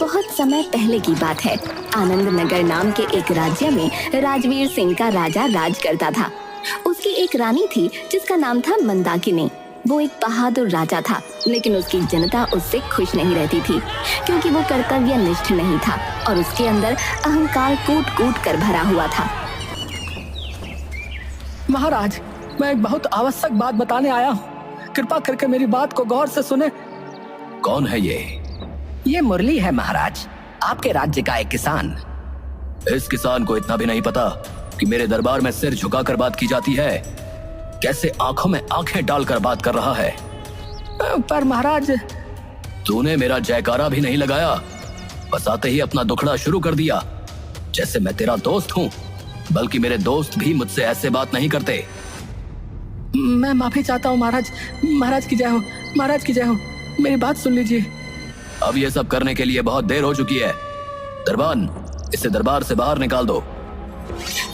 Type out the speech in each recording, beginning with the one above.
बहुत समय पहले की बात है। आनंद नगर नाम के एक राज्य में राजवीर सिंह का राजा राज करता था। उसकी एक रानी थी जिसका नाम था मंदाकिनी। वो एक बहादुर राजा था, लेकिन उसकी जनता उससे खुश नहीं रहती थी क्योंकि वो कर्तव्यनिष्ठ नहीं था और उसके अंदर अहंकार कूट कूट कर भरा हुआ था। महाराज, मैं एक बहुत आवश्यक बात बताने आया हूँ। कृपा करके मेरी बात को गौर से सुने। कौन है ये मुरली है महाराज, आपके राज्य का एक किसान। इस किसान को इतना भी नहीं पता कि मेरे दरबार में सिर झुकाकर बात की जाती है। कैसे आंखों में आंखें डालकर बात कर रहा है। पर महाराज, तूने मेरा जयकारा भी नहीं लगाया, बस आते ही अपना दुखड़ा शुरू कर दिया। जैसे मैं तेरा दोस्त हूँ, बल्कि मेरे दोस्त भी मुझसे ऐसे बात नहीं करते। मैं माफी चाहता हूँ महाराज। महाराज की जय हो, महाराज की जय हो। मेरी बात सुन लीजिए। अब ये सब करने के लिए बहुत देर हो चुकी है। दरबान, इसे दरबार से बाहर निकाल दो।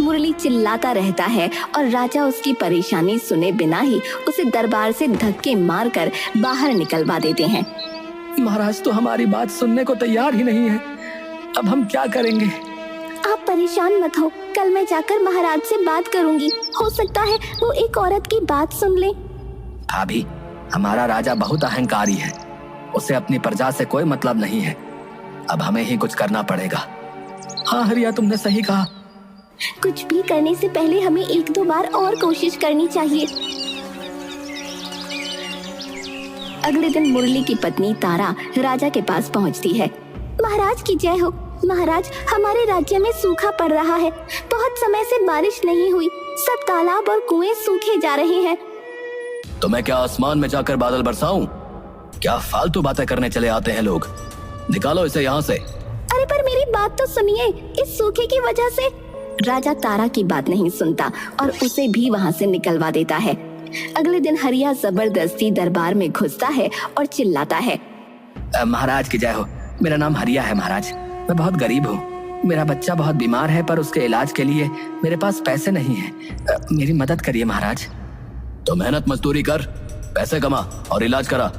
मुरली चिल्लाता रहता है और राजा उसकी परेशानी सुने बिना ही उसे दरबार से धक्के मारकर बाहर निकलवा देते हैं। महाराज तो हमारी बात सुनने को तैयार ही नहीं है। अब हम क्या करेंगे? आप परेशान मत हो, कल मैं जाकर महाराज से बात करूंगी। हो सकता है वो एक औरत की बात सुन ले। भाभी, हमारा राजा बहुत अहंकारी है। उसे अपनी प्रजा से कोई मतलब नहीं है। अब हमें ही कुछ करना पड़ेगा। हाँ हरिया, तुमने सही कहा। कुछ भी करने से पहले हमें एक दो बार और कोशिश करनी चाहिए। अगले दिन मुरली की पत्नी तारा राजा के पास पहुंचती है। महाराज की जय हो। महाराज, हमारे राज्य में सूखा पड़ रहा है। बहुत समय से बारिश नहीं हुई। सब तालाब और कुएं सूखे जा रहे हैं। तो मैं क्या आसमान में जाकर बादल बरसाऊं? क्या फालतू बातें करने चले आते हैं लोग। निकालो इसे यहाँ से। अरे पर मेरी बात तो सुनिए। इस सूखे की वजह से राजा तारा की बात नहीं सुनता और उसे भी वहाँ से निकलवा देता है। अगले दिन हरिया जबरदस्ती दरबार में घुसता है और चिल्लाता है। महाराज की जय हो। मेरा नाम हरिया है महाराज। मैं बहुत गरीब हूँ। मेरा बच्चा बहुत बीमार है, पर उसके इलाज के लिए मेरे पास पैसे नहीं है। मेरी मदद करिए महाराज। तो मेहनत मजदूरी कर, पैसे कमा और इलाज करा।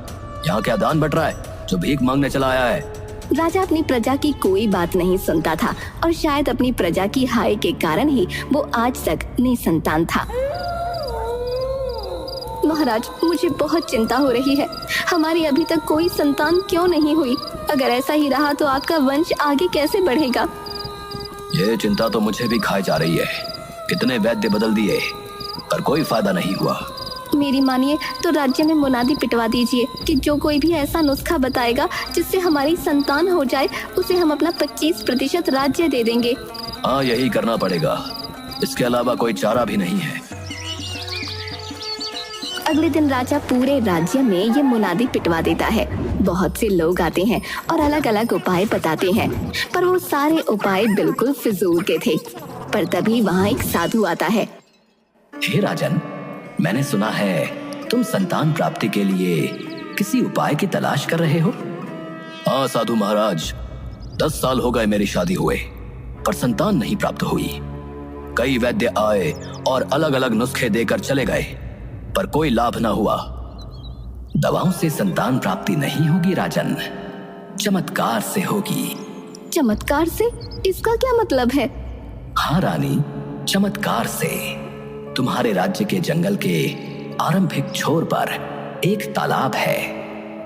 यहाँ क्या दान बट रहा है जो भीख मांगने चला आया है? राजा अपनी प्रजा की कोई बात नहीं सुनता था और शायद अपनी प्रजा की हाय के कारण ही वो आज तक निसंतान था। महाराज, मुझे बहुत चिंता हो रही है। हमारी अभी तक कोई संतान क्यों नहीं हुई? अगर ऐसा ही रहा तो आपका वंश आगे कैसे बढ़ेगा? ये चिंता तो मुझे भी खाई जा रही है। कितने वैद्य बदल दिए पर कोई फायदा नहीं हुआ। मेरी मानिए तो राज्य में मुनादी पिटवा दीजिए कि जो कोई भी ऐसा नुस्खा बताएगा जिससे हमारी संतान हो जाए, उसे हम अपना 25% राज्य दे देंगे। हाँ, यही करना पड़ेगा। इसके अलावा कोई चारा भी नहीं है। अगले दिन राजा पूरे राज्य में ये मुनादी पिटवा देता है। बहुत से लोग आते हैं और अलग अलग उपाय बताते हैं, पर वो सारे उपाय बिल्कुल फिजूल के थे। पर तभी वहाँ एक साधु आता है। हे राजन, मैंने सुना है तुम संतान प्राप्ति के लिए किसी उपाय की तलाश कर रहे हो। हाँ साधु महाराज, 10 साल हो गए मेरी शादी हुए, पर संतान नहीं प्राप्त हुई। कई वैद्य आए और अलग अलग नुस्खे देकर चले गए, पर कोई लाभ ना हुआ। दवाओं से संतान प्राप्ति नहीं होगी राजन, चमत्कार से होगी। चमत्कार से? इसका क्या मतलब है? हाँ रानी, चमत्कार से। तुम्हारे राज्य के जंगल के आरंभिक छोर पर एक तालाब है।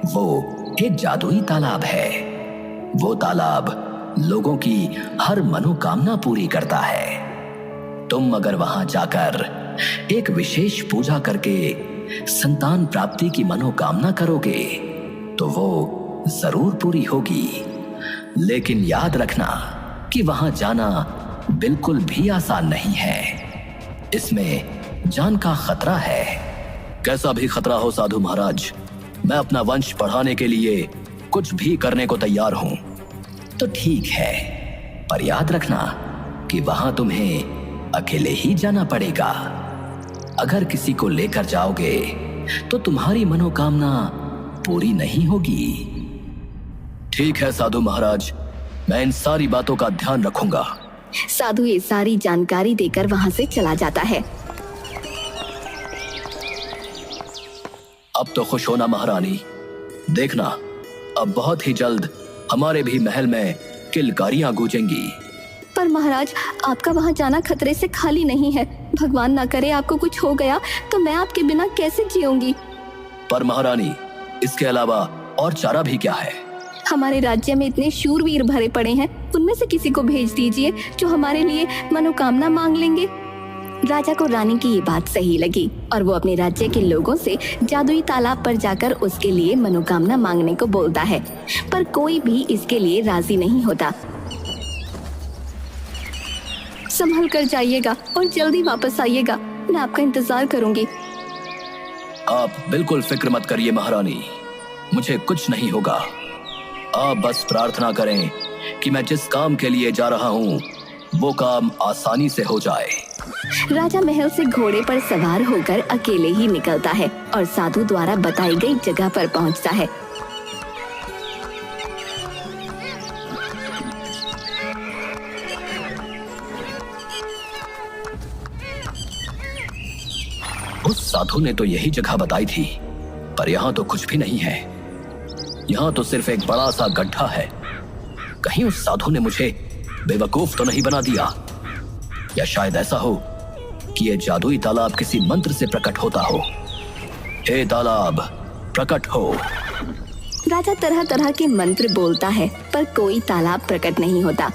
वो एक जादुई तालाब है। वो तालाब लोगों की हर मनोकामना पूरी करता है। तुम अगर वहां जाकर एक विशेष पूजा करके संतान प्राप्ति की मनोकामना करोगे तो वो जरूर पूरी होगी। लेकिन याद रखना कि वहां जाना बिल्कुल भी आसान नहीं है। इसमें जान का खतरा है। कैसा भी खतरा हो साधु महाराज, मैं अपना वंश बढ़ाने के लिए कुछ भी करने को तैयार हूँ। तो ठीक है, पर याद रखना कि वहां तुम्हें अकेले ही जाना पड़ेगा। अगर किसी को लेकर जाओगे तो तुम्हारी मनोकामना पूरी नहीं होगी। ठीक है साधु महाराज, मैं इन सारी बातों का ध्यान रखूंगा। साधु ये सारी जानकारी देकर वहां से चला जाता है। अब तो खुश होना महारानी, देखना अब बहुत ही जल्द हमारे भी महल में किलकारियां गूंजेंगी। पर महाराज, आपका वहाँ जाना खतरे से खाली नहीं है। भगवान ना करे आपको कुछ हो गया तो मैं आपके बिना कैसे जीऊंगी। पर महारानी, इसके अलावा और चारा भी क्या है? हमारे राज्य में इतने शूरवीर भरे पड़े हैं, उनमें से किसी को भेज दीजिए जो हमारे लिए मनोकामना मांग लेंगे। राजा को रानी की ये बात सही लगी और वो अपने राज्य के लोगों से जादुई तालाब पर जाकर उसके लिए मनोकामना मांगने को बोलता है, पर कोई भी इसके लिए राजी नहीं होता। संभल कर जाइएगा और जल्दी वापस आइएगा, मैं आपका इंतजार करूंगी। आप बिल्कुल फिक्र मत करिए महारानी, मुझे कुछ नहीं होगा। आप बस प्रार्थना करें कि मैं जिस काम के लिए जा रहा हूँ वो काम आसानी से हो जाए। राजा महल से घोड़े पर सवार होकर अकेले ही निकलता है और साधु द्वारा बताई गई जगह पर पहुंचता है। उस साधु ने तो यही जगह बताई थी, पर यहाँ तो कुछ भी नहीं है। यहाँ तो सिर्फ एक बड़ा सा गड्ढा है। कहीं उस साधु ने मुझे बेवकूफ तो नहीं बना दिया, या शायद ऐसा हो कि ये जादुई तालाब किसी मंत्र से प्रकट होता हो। हे तालाब, प्रकट हो। राजा तरह तरह के मंत्र बोलता है, पर कोई तालाब प्रकट नहीं होता।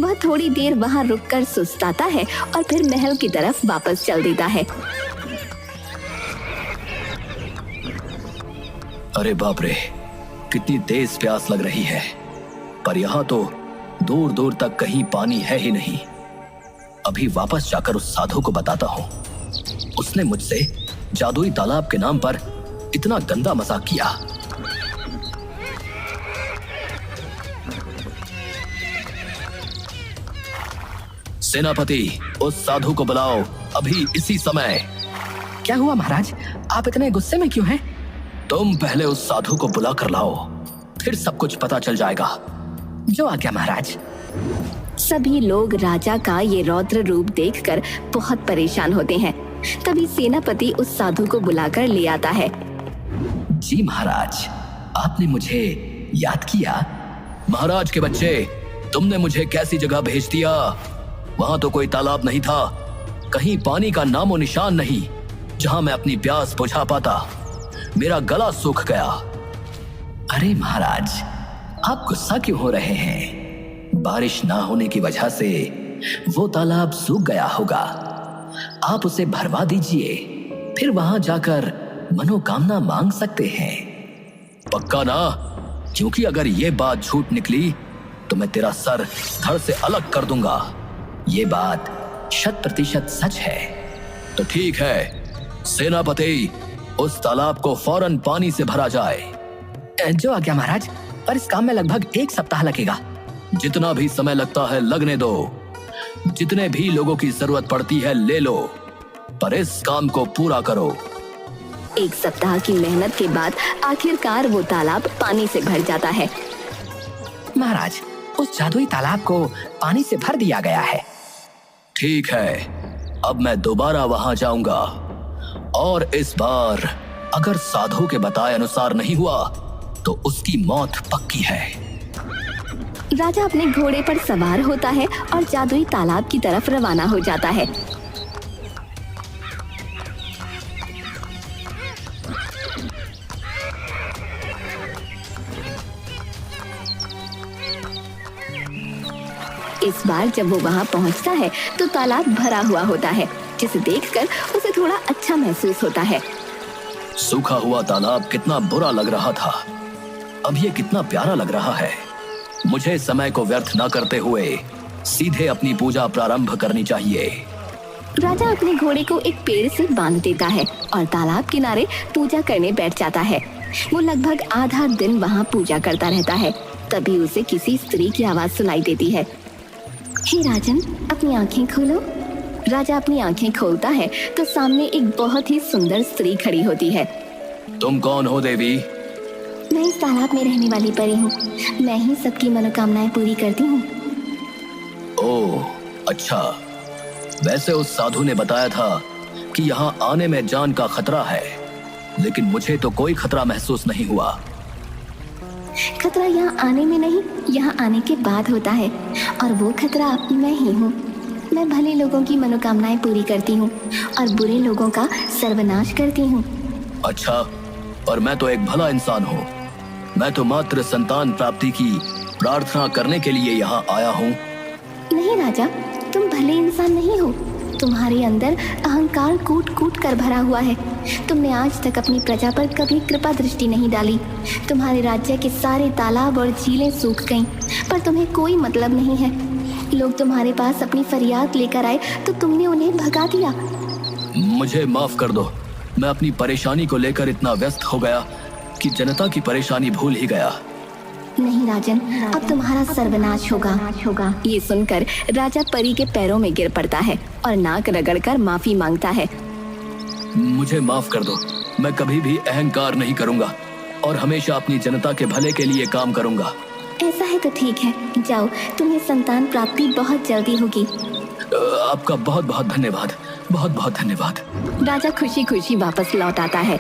वह थोड़ी देर वहां रुककर सुस्ताता है और फिर महल की तरफ वापस चल देता है। अरे बाप रे, कितनी तेज प्यास लग रही है, पर यहाँ तो दूर दूर तक कहीं पानी है ही नहीं। अभी वापस जाकर उस साधु को बताता हूँ। उसने मुझसे जादुई तालाब के नाम पर इतना गंदा मजाक किया। सेनापति, उस साधु को बुलाओ अभी इसी समय। क्या हुआ महाराज, आप इतने गुस्से में क्यों हैं? तुम पहले उस साधु को बुला कर लाओ, फिर सब कुछ पता चल जाएगा। जो आज्ञा महाराज। सभी लोग राजा का ये रौद्र रूप देखकर बहुत परेशान होते हैं। तभी सेनापति उस साधु को बुलाकर ले आता है। जी महाराज, आपने मुझे याद किया? महाराज के बच्चे, तुमने मुझे कैसी जगह भेज दिया? वहां तो कोई तालाब नहीं था, कहीं पानी का नामो निशान नहीं जहां मैं अपनी प्यास बुझा पाता। मेरा गला सूख गया। अरे महाराज, आप गुस्सा क्यों हो रहे हैं? बारिश ना होने की वजह से वो तालाब सूख गया होगा। आप उसे भरवा दीजिए, फिर वहां जाकर मनोकामना मांग सकते हैं। पक्का ना? क्योंकि अगर ये बात झूठ निकली तो मैं तेरा सर धड़ से अलग कर दूंगा। ये बात 100% सच है। तो ठीक है सेनापति, उस तालाब को फौरन पानी से भरा जाए। जो आज्ञा महाराज, पर इस काम में लगभग 1 सप्ताह लगेगा। जितना भी समय लगता है लगने दो, जितने भी लोगों की जरूरत पड़ती है ले लो, पर इस काम को पूरा करो। 1 सप्ताह की मेहनत के बाद आखिरकार वो तालाब पानी से भर जाता है। महाराज, उस जादुई तालाब को पानी से भर दिया गया है। ठीक है, अब मैं दोबारा वहां जाऊंगा और इस बार अगर साधु के बताए अनुसार नहीं हुआ तो उसकी मौत पक्की है। राजा अपने घोड़े पर सवार होता है और जादुई तालाब की तरफ रवाना हो जाता है। इस बार जब वो वहाँ पहुँचता है तो तालाब भरा हुआ होता है, जिसे देखकर उसे थोड़ा अच्छा महसूस होता है। सूखा हुआ तालाब कितना बुरा लग रहा था, अब ये कितना प्यारा लग रहा है। मुझे समय को व्यर्थ न करते हुए सीधे अपनी पूजा प्रारंभ करनी चाहिए। राजा अपने घोड़े को एक पेड़ से बांध देता है और तालाब किनारे पूजा करने बैठ जाता है। वो लगभग आधा दिन वहाँ पूजा करता रहता है। तभी उसे किसी स्त्री की आवाज सुनाई देती है। हे राजन, अपनी आंखें खोलो। राजा अपनी आंखें खोलता है तो सामने एक बहुत ही सुंदर स्त्री खड़ी होती है। तुम कौन हो देवी? मैं इस तालाब में रहने वाली परी हूँ। मैं ही सबकी मनोकामनाएं पूरी करती हूँ। ओह अच्छा, वैसे उस साधु ने बताया था कि यहाँ आने में जान का खतरा है, लेकिन मुझे तो कोई खतरा महसूस नहीं हुआ। खतरा यहाँ आने में नहीं, यहाँ आने के बाद होता है, और वो खतरा मैं ही हूँ। मैं भले लोगों की मनोकामनाएं पूरी करती हूँ और बुरे लोगों का सर्वनाश करती हूँ। अच्छा, पर मैं तो एक भला इंसान हूँ। मैं तो मात्र संतान प्राप्ति की प्रार्थना करने के लिए यहाँ आया हूँ। नहीं राजा, तुम भले इंसान नहीं हो। तुम्हारे अंदर अहंकार कूट कूट कर भरा हुआ है। तुमने आज तक अपनी प्रजा पर कभी कृपा दृष्टि नहीं डाली। तुम्हारे राज्य के सारे तालाब और झीलें सूख गईं, पर तुम्हें कोई मतलब नहीं है। लोग तुम्हारे पास अपनी फरियाद लेकर आए तो तुमने उन्हें भगा दिया। मुझे माफ कर दो। मैं अपनी परेशानी को लेकर इतना व्यस्त हो गया कि जनता की परेशानी भूल ही गया। नहीं राजन, अब तुम्हारा सर्वनाश होगा। ये सुनकर राजा परी के पैरों में गिर पड़ता है और नाक रगड़कर माफी मांगता है। मुझे माफ कर दो। मैं कभी भी अहंकार नहीं करूंगा और हमेशा अपनी जनता के भले के लिए काम करूंगा। ऐसा है तो ठीक है, जाओ, तुम्हें संतान प्राप्ति बहुत जल्दी होगी। आपका बहुत बहुत धन्यवाद, बहुत बहुत धन्यवाद। राजा खुशी खुशी वापस लौट आता है।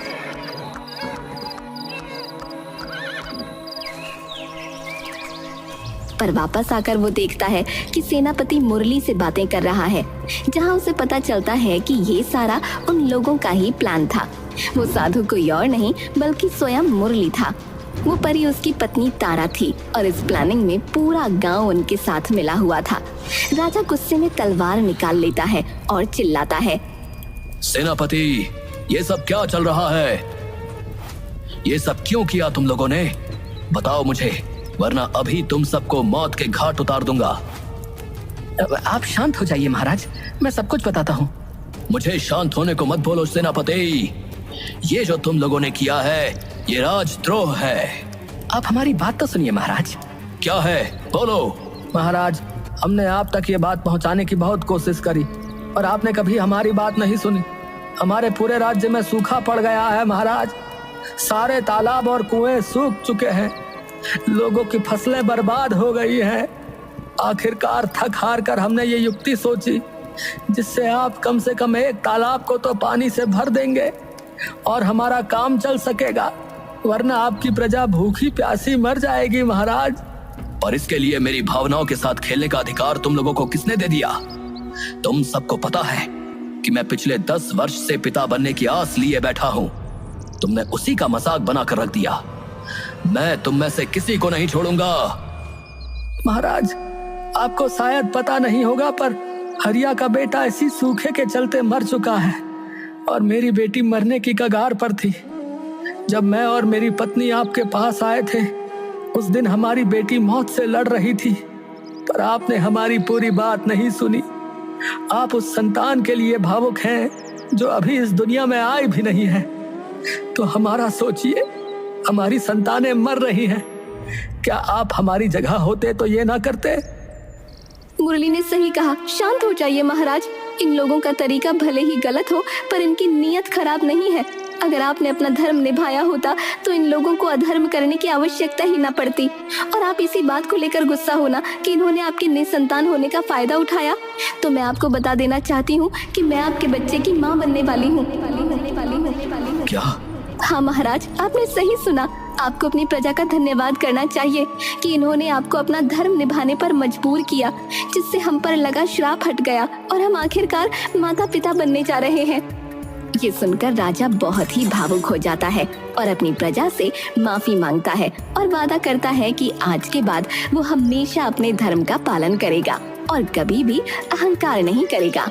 पर वापस आकर वो देखता है कि सेनापति मुरली से बातें कर रहा है, जहां उसे पता चलता है कि ये सारा उन लोगों का ही प्लान था। वो साधु कोई और नहीं बल्कि स्वयं मुरली था। वो परी उसकी पत्नी तारा थी और इस प्लानिंग में पूरा गांव उनके साथ मिला हुआ था। राजा गुस्से में तलवार निकाल लेता है और चिल्लाता है, सेनापति, ये सब क्या चल रहा है? ये सब क्यों किया तुम लोगों ने? बताओ मुझे, वरना अभी तुम सबको मौत के घाट उतार दूंगा। आप शांत हो जाइए महाराज, मैं सब कुछ बताता हूँ। मुझे शांत होने को मत बोलो सेनापति। ये जो तुम लोगों ने किया है ये राजद्रोह है। आप हमारी बात तो सुनिए महाराज। क्या है, बोलो। महाराज, हमने आप तक ये बात पहुंचाने की बहुत कोशिश करी और आपने कभी हमारी बात नहीं सुनी। हमारे पूरे राज्य में सूखा पड़ गया है महाराज। सारे तालाब और कुएं सूख चुके हैं। लोगों की फसलें बर्बाद हो गई हैं। आखिरकार थक हार कर हमने ये युक्ति सोची जिससे आप कम से कम एक तालाब को तो पानी से भर देंगे और हमारा काम चल सकेगा, वरना आपकी प्रजा भूखी प्यासी मर जाएगी महाराज। और इसके लिए मेरी भावनाओं के साथ खेलने का अधिकार तुम लोगों को किसने दे दिया? तुम सबको पता है कि मैं पिछले 10 वर्ष से पिता बनने की आस लिए बैठा हूँ। तुमने उसी का मजाक बनाकर रख दिया। मैं तुम में से किसी को नहीं छोड़ूंगा। महाराज, आपको शायद पता नहीं होगा पर हरिया का बेटा इसी सूखे के चलते मर चुका है और मेरी बेटी मरने की कगार पर थी। जब मैं और मेरी पत्नी आपके पास आए थे उस दिन हमारी बेटी मौत से लड़ रही थी, पर आपने हमारी पूरी बात नहीं सुनी। आप उस संतान के लिए भावुक हैं जो अभी इस दुनिया में आई भी नहीं है। तो हमारा सोचिए, हमारी संतानें मर रही हैं। क्या आप हमारी जगह होते तो ये ना करते? मुरली ने सही कहा, शांत हो जाइए महाराज। इन लोगों का तरीका भले ही गलत हो पर इनकी नीयत खराब नहीं है। अगर आपने अपना धर्म निभाया होता तो इन लोगों को अधर्म करने की आवश्यकता ही ना पड़ती। और आप इसी बात को लेकर गुस्सा होना कि इन्होंने आपके निसंतान होने का फायदा उठाया, तो मैं आपको बता देना चाहती हूँ कि मैं आपके बच्चे की माँ बनने वाली हूँ। क्या? हाँ महाराज, आपने सही सुना। आपको अपनी प्रजा का धन्यवाद करना चाहिए कि इन्होंने आपको अपना धर्म निभाने पर मजबूर किया, जिससे हम पर लगा श्राप हट गया और हम आखिरकार माता पिता बनने जा रहे हैं। ये सुनकर राजा बहुत ही भावुक हो जाता है और अपनी प्रजा से माफी मांगता है और वादा करता है कि आज के बाद वो हमेशा अपने धर्म का पालन करेगा और कभी भी अहंकार नहीं करेगा।